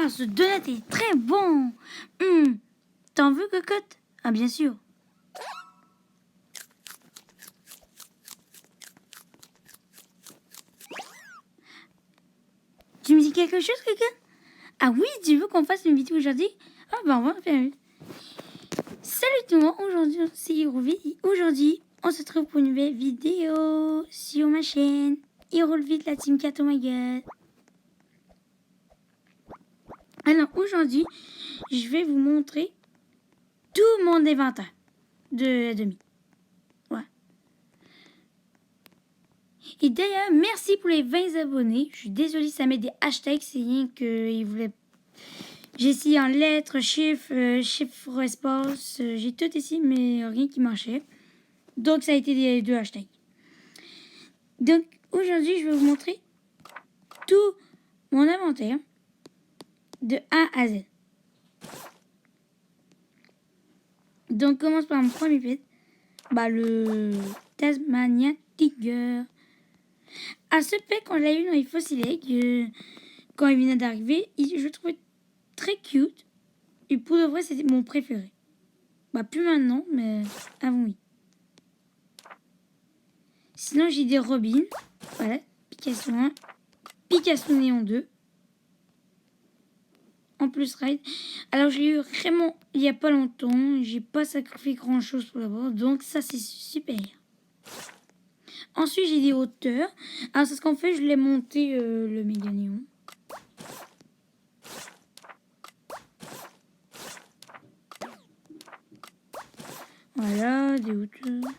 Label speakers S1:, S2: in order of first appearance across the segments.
S1: ce donut est très bon. T'en veux, cocotte? Ah, bien sûr. Tu me dis quelque chose, cocotte? Ah oui, tu veux qu'on fasse une vidéo aujourd'hui? Ah, bah, on va en faire une. Salut tout le monde, aujourd'hui, c'est Hirovi. Aujourd'hui, on se retrouve pour une nouvelle vidéo sur ma chaîne. Hirovi de la Team 4, oh my god. Alors, aujourd'hui, je vais vous montrer tout mon inventaire de la demi. Ouais. Et d'ailleurs, merci pour les 20 abonnés. Je suis désolée, ça met des hashtags, c'est rien qu'ils voulaient. J'ai essayé en lettres, chiffres, chiffres, espace. J'ai tout essayé, mais rien qui marchait. Donc, ça a été des 2 hashtags. Donc, aujourd'hui, je vais vous montrer tout mon inventaire de A à Z. Donc, commence par mon premier pet. Bah, le Tasmania Tiger. À ce pet, quand je l'ai eu dans les Fossil Egg, quand il venait d'arriver, je le trouvais très cute. Et pour de vrai, c'était mon préféré. Bah, plus maintenant, mais avant, oui. Sinon, j'ai des Robins. Voilà, Picasso 1, Picasso Néon 2. En plus, Ride. Alors, je l'ai eu vraiment il n'y a pas longtemps. J'ai pas sacrifié grand chose pour l'avoir. Donc, ça, c'est super. Ensuite, j'ai des hauteurs. Alors, c'est ce qu'on fait. Je l'ai monté le méga néon. Voilà, des hauteurs.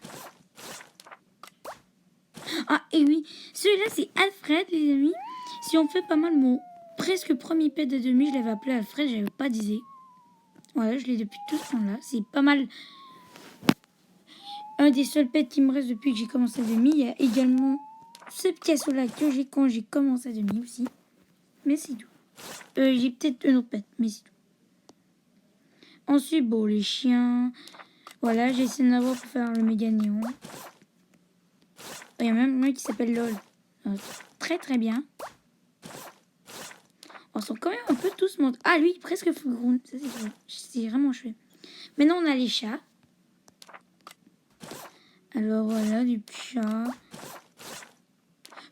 S1: Ah, et oui, celui-là, c'est Alfred, les amis. Si on fait pas mal, mon presque premier pet de demi, je l'avais appelé Alfred, j'avais pas d'idée. Voilà, je l'ai depuis tout ce temps-là. C'est pas mal. Un des seuls pets qui me reste depuis que j'ai commencé à demi. Il y a également ce Picasso-là que j'ai quand j'ai commencé à demi aussi. Mais c'est tout. J'ai peut-être un autre pet, mais c'est tout. Ensuite, bon, les chiens. Voilà, j'ai essayé d'en avoir pour faire le méga néon. Il y a même un qui s'appelle LOL. Très très bien. On sont quand même un peu tous montés. Ah, lui, presque full grown. Ça, c'est vraiment chouette. Maintenant, on a les chats. Alors, voilà, du chat.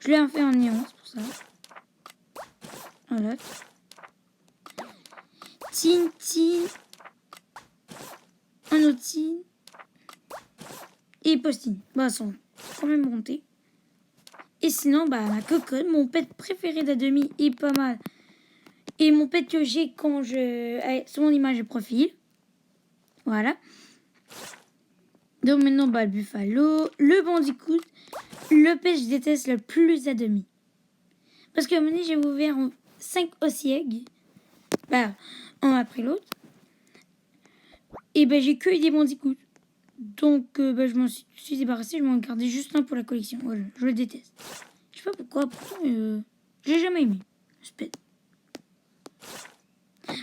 S1: Je l'ai fait en néon, c'est pour ça. Voilà. Tintin. Un autre Tin. Et Postine. Bah, ils sont quand même montés. Et sinon, bah, ma cocotte, mon pet préféré d'Ademi est pas mal. Et mon pet que j'ai quand sur mon image de profil. Voilà. Donc maintenant, bah, le buffalo, le bandicoot, le pet que je déteste le plus à demi. Parce qu'à un moment donné, j'ai ouvert 5 ossiègues. Bah, un après l'autre. Et bah, j'ai que eu des bandicoots. Donc, bah, je m'en suis débarrassée. Je m'en gardais juste un pour la collection. Voilà, je le déteste. Je sais pas pourquoi, pourtant, je l'ai jamais aimé. Ce pet.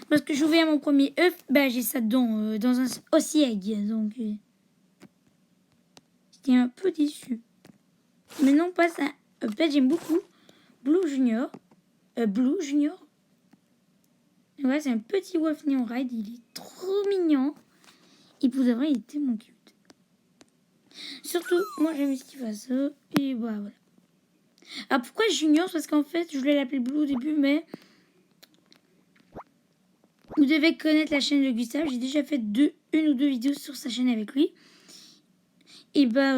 S1: Parce que j'ai ouvert mon premier œuf, bah, j'ai ça dedans, dans un ossiègue. Donc, j'étais un peu déçue. Maintenant, on passe à un pet j'aime beaucoup. Blue Junior. Blue Junior. Ouais, c'est un petit Wolf Neon Ride. Il est trop mignon. Et pour de vrai, il est tellement cute. Surtout, moi, j'aime ce qu'il fasse ça. Et bah, voilà. Alors, pourquoi Junior? Parce qu'en fait, je voulais l'appeler Blue au début, mais vous devez connaître la chaîne de Gustave. J'ai déjà fait une ou deux vidéos sur sa chaîne avec lui. Et bah,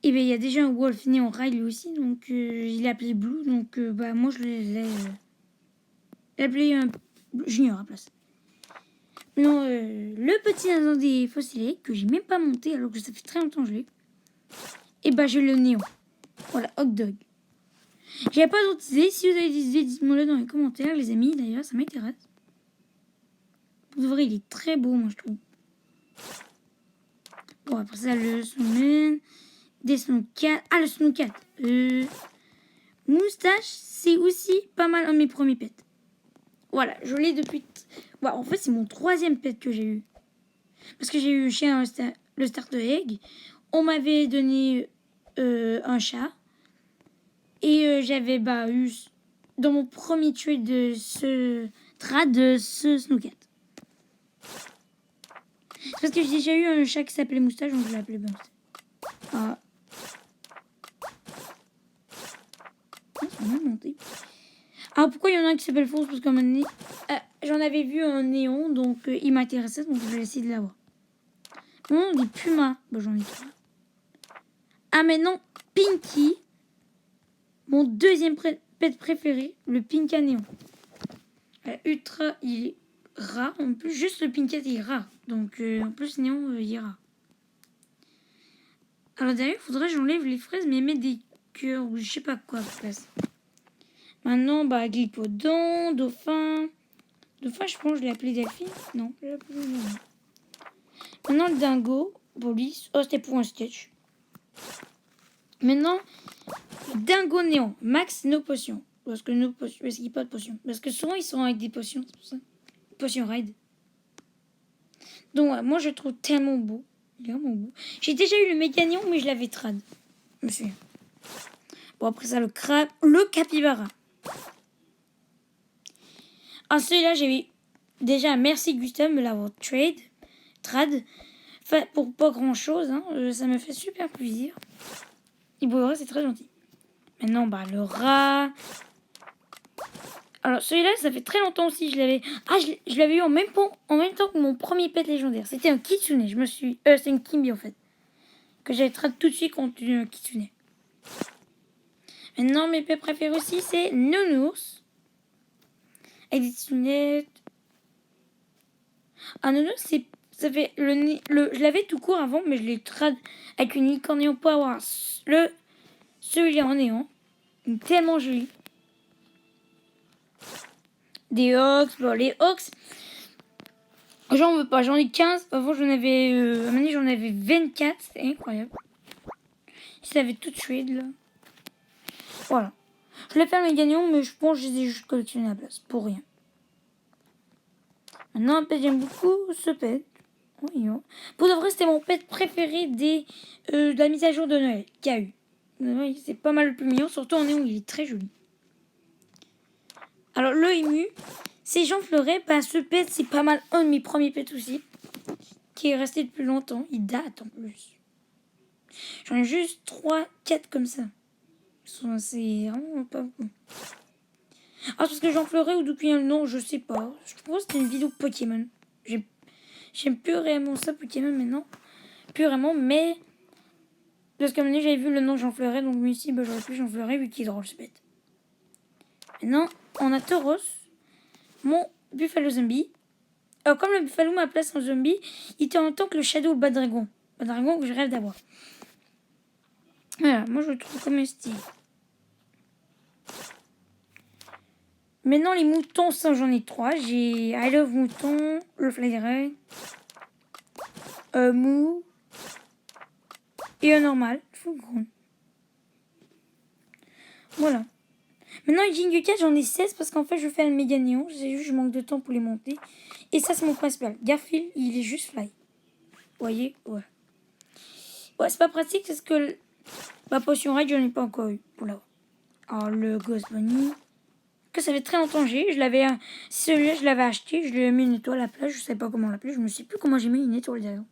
S1: il y a déjà un Wolf Neon Ride lui aussi. Donc, il l'a appelé Blue. Donc, bah, moi, je l'ai appelé Junior à la place. Non, le petit incendie fossilé que j'ai même pas monté alors que ça fait très longtemps que je l'ai. Et bah, j'ai le néon. Voilà, hot dog. J'avais pas d'autres idées. Si vous avez des idées, dites-moi-le dans les commentaires, les amis. D'ailleurs, ça m'intéresse. Pour de vrai, il est très beau, moi, je trouve. Bon, après ça, le snowman. Des snowcats. Ah, le snowcat. Moustache, c'est aussi pas mal un de mes premiers pets. Voilà, je l'ai depuis. Ouais, en fait, c'est mon 3e pet que j'ai eu. Parce que j'ai eu un chien, le starter egg. On m'avait donné un chat. Et j'avais eu dans mon premier trade de trad ce snooket. C'est parce que j'ai déjà eu un chat qui s'appelait Moustache, donc je l'ai appelé Moustache. Ah. Ça m'a monté. Alors pourquoi il y en a un qui s'appelle Fonce? Parce qu'à un moment donné, j'en avais vu un néon, donc il m'intéressait, donc je vais essayer de l'avoir. Bon, des pumas. Bon, j'en ai 3. Ah, maintenant, Pinky. Mon deuxième pet préféré, le Pinka néon. Ultra, il est rare. En plus, juste le Pinka, il est rare. Donc, en plus, néon, il est rare. Alors, d'ailleurs, il faudrait que j'enlève les fraises, mais mettre des cœurs ou je sais pas quoi à la place. Maintenant, bah, Glypodon, Dauphin. Dauphin, je pense que je l'ai appelé Delphine. Non, je l'ai appelé non. Maintenant, le Dingo, Police. Oh, c'était pour un sketch. Maintenant, le Dingo néon. Max, nos potions. Parce que nos potions, parce qu'il n'y a pas de potions. Parce que souvent, ils sont avec des potions, c'est pour ça. Potion ride. Donc, ouais, moi, je le trouve tellement beau. Vraiment beau. J'ai déjà eu le Mégagnon, mais je l'avais trad. Je me souviens. Bon, après ça, le crabe, le capybara. Ah, celui-là, j'avais déjà, merci Gustave, me l'avoir trad. Enfin, pour pas grand-chose, hein. Ça me fait super plaisir. Et bon, c'est très gentil. Maintenant, bah, le rat. Alors, celui-là, ça fait très longtemps aussi. Je l'avais. Ah, je l'avais eu en même temps que mon premier pet légendaire. C'était un kitsune. C'est une kimbi en fait. Que j'avais trad tout de suite contre une kitsune. Maintenant, mes pets préférés aussi, c'est Nounours. Avec des kitsunettes. Ah, Nounours, ça fait je l'avais tout court avant, mais je l'ai trad avec une licorne néon pour avoir celui-là en néon. Tellement joli. Des Hawks. Bon, les Hawks, j'en veux pas. J'en ai 15. Avant, j'en avais, à un moment donné, j'en avais 24. C'était incroyable. Ils avaient tout tué, là. Voilà. Je l'ai fait mes gagnants, mais je pense que je les ai juste collectionnés à la place. Pour rien. Maintenant, un pet, j'aime beaucoup ce pet. Oui, hein. Pour de vrai, c'était mon pet préféré de la mise à jour de Noël qu'il y a eu. Oui, c'est pas mal le plus mignon. Surtout en néon, il est très joli. Alors, le ému, c'est Jean Fleuret. Ben, ce pet, c'est pas mal un de mes premiers pets aussi. Qui est resté depuis longtemps. Il date en plus. J'en ai juste 3, 4 comme ça. C'est vraiment pas bon. Ah, parce que Jean Fleuret ou depuis un nom, je sais pas. Je pense que c'était une vidéo Pokémon. J'aime plus réellement ça, Pokémon, maintenant. Plus vraiment, mais. Parce qu'à un moment donné, j'avais vu le nom Jean Fleuret, donc je me suis dit, bah, j'aurais pu Jean Fleuret vu qu'il est drôle, ce bête. Maintenant, on a Tauros, mon Buffalo Zombie. Alors, comme le Buffalo m'a placé en zombie, il était en même temps que le Shadow, le Bas Dragon. Bas Dragon que je rêve d'avoir. Voilà, moi je le trouve comme un style. Maintenant, les moutons, ça j'en ai 3. J'ai I Love Mouton, le Flyray, Mou et un normal, full grown. Voilà. Maintenant, les Jingle 4, j'en ai 16 parce qu'en fait, je fais un méga néon. C'est juste, je manque de temps pour les monter. Et ça, c'est mon principal. Garfield, il est juste fly. Vous voyez? Ouais. Ouais, c'est pas pratique parce que ma potion raid, j'en ai pas encore eu pour l'avoir. Alors, le Ghost Bunny, que ça fait très longtemps que j'ai. Celui-là, je l'avais acheté. Je lui ai mis une étoile à la place. Je sais pas comment l'appeler. Je me sais plus comment j'ai mis une étoile derrière.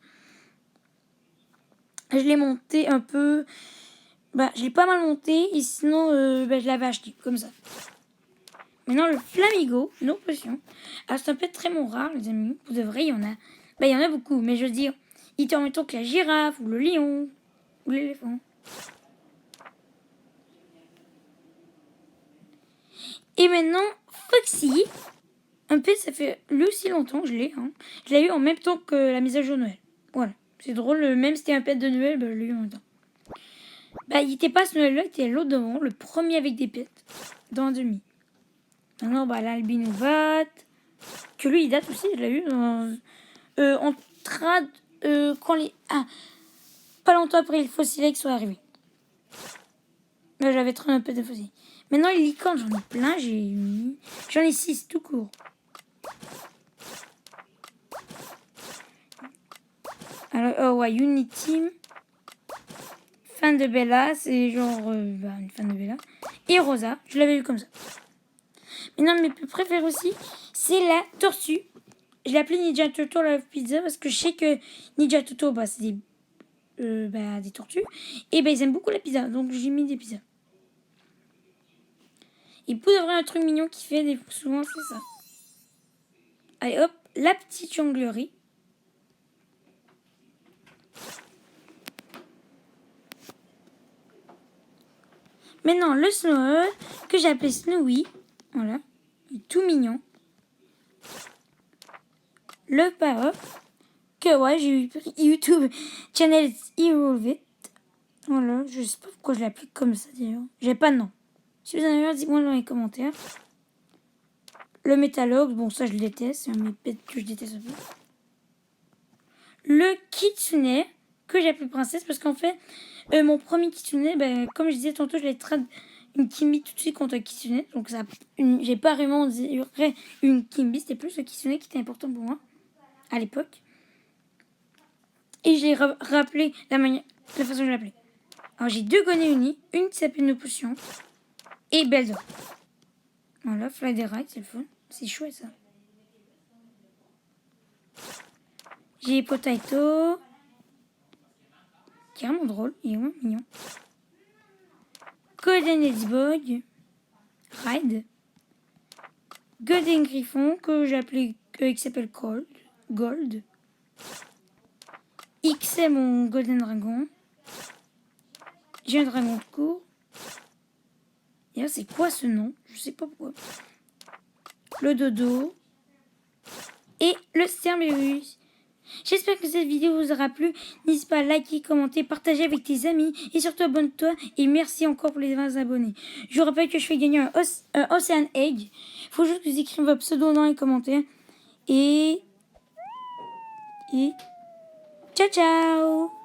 S1: Je l'ai monté un peu. Bah, je l'ai pas mal monté. Et sinon, je l'avais acheté comme ça. Maintenant, le Flamigo, nos potions. Alors, c'est un peu très rare, les amis. Pour de vrai, il y en a. Bah, il y en a beaucoup. Mais je veux dire, il était en même temps que la girafe, ou le lion, ou l'éléphant. Et maintenant, Foxy. Un peu, ça fait lui aussi longtemps que je l'ai. Hein. Je l'ai eu en même temps que la mise à jour Noël. Voilà. C'est drôle, même si c'était un pet de Noël, bah, je l'ai eu en même temps. Bah, il était pas ce Noël-là, il était l'autre devant, le premier avec des pets, dans un demi. Maintenant, bah, l'Albinovat, que lui, il date aussi, je l'ai eu en trad, quand les... Ah, pas longtemps après les fossilex sont arrivés. Là, j'avais trop un peu de fossiles. Maintenant, les licornes, j'en ai plein, j'en ai 6 tout court. Alors, ouais, Uniteam. Fan de Bella, c'est genre une fan de Bella. Et Rosa, je l'avais eu comme ça. Mais non, mes plus préférés aussi, c'est la tortue. Je l'appelais Ninja Turtle Love Pizza parce que je sais que Ninja Turtle, c'est des tortues. Et ils aiment beaucoup la pizza, donc j'ai mis des pizzas. Et pour de vrai, un truc mignon qui fait souvent, c'est ça. Allez hop, la petite jonglerie. Maintenant, le Snow que j'ai appelé Snowy. Voilà, il est tout mignon. Le Power, que ouais, j'ai eu YouTube Channel Evolved. Voilà, je sais pas pourquoi je l'applique comme ça d'ailleurs. J'ai pas de nom. Si vous en avez un, dites-moi dans les commentaires. Le Métalogue, bon ça je le déteste, c'est un mes pets que je déteste un peu. Le Kitsune, que j'ai appelé Princesse, parce qu'en fait, mon premier Kitsune, comme je disais tantôt, je l'ai une Kimbi tout de suite contre un Kitsune. Donc j'ai pas vraiment dit une Kimbi, c'était plus le Kitsune qui était important pour moi, à l'époque. Et j'ai rappelé la façon de l'appeler. Alors j'ai deux Gonne unis, une qui s'appelle Nos Potions, et Beldo. Voilà, Fly the Ride, c'est le fun. C'est chouette ça. J'ai Potato. Qui est vraiment drôle, il est vraiment mignon. Golden Ladybug. Ride. Golden Griffon, que j'ai appelé, qui s'appelle Gold. X, c'est mon Golden Dragon. J'ai un dragon de cour. Et là, c'est quoi ce nom? Je sais pas pourquoi. Le Dodo. Et le Cerberus. J'espère que cette vidéo vous aura plu. N'hésite pas à liker, commenter, partager avec tes amis. Et surtout abonne-toi. Et merci encore pour les 20 abonnés. Je vous rappelle que je fais gagner un Ocean Egg. Il faut juste que vous écrivez votre pseudo dans les commentaires. Et ciao ciao.